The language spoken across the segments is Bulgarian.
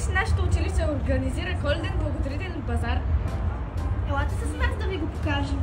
Днес нашето училище организира коледен благотворителен базар. Елате с нас да ви го покажем.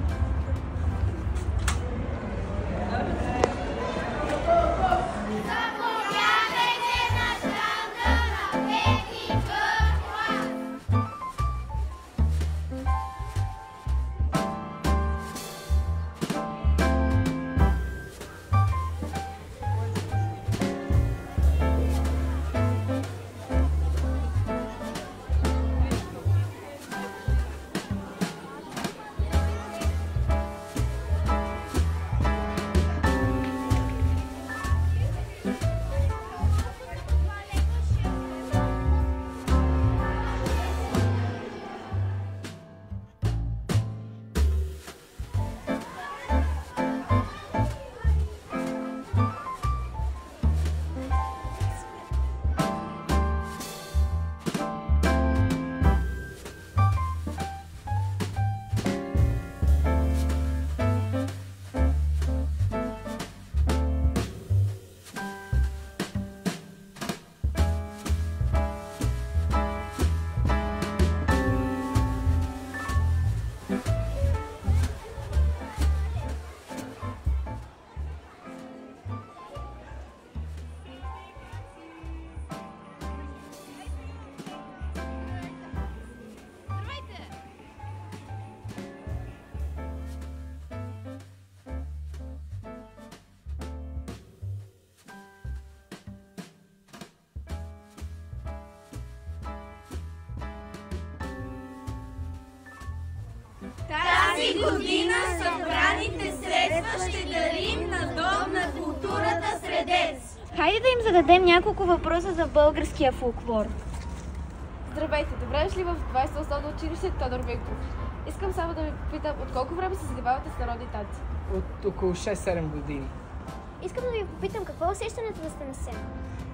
Тази година събраните средства ще дарим на Дом на културата Средец. Хайде да им зададем няколко въпроса за българския фолклор. Здравейте, добре дошли в 20-то основно училище Тодор Викторов. Искам само да ви попитам, от колко време се занимавате с народни танци? От около 6-7 години. Искам да ви попитам, какво е усещането да сте на сцена?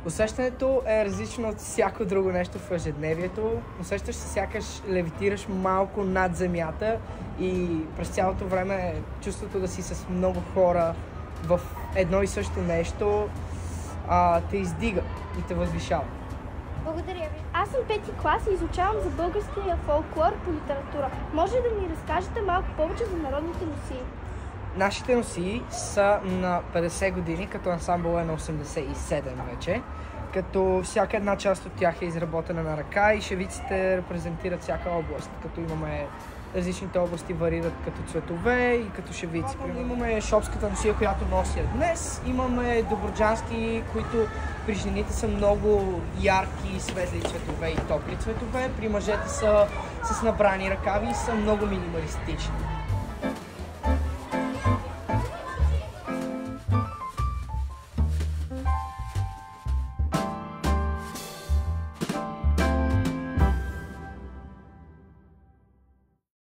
Усещането е различно от всяко друго нещо в ежедневието. Усещаш се сякаш левитираш малко над земята и през цялото време чувството да си с много хора в едно и също нещо те издига и те възвишава. Благодаря ви. Аз съм пети клас и изучавам за българския фолклор по литература. Може ли да ни разкажете малко повече за народните носии? Нашите носии са на 50 години, като ансамбъл е на 87 вече. Като всяка една част от тях е изработена на ръка и шевиците репрезентират всяка област. Като имаме различните области варират като цветове и като шевици. Имаме шопската носия, която нося днес. Имаме добруджански, които при жените са много ярки, светли цветове и топли цветове. При мъжете са с набрани ръкави и са много минималистични.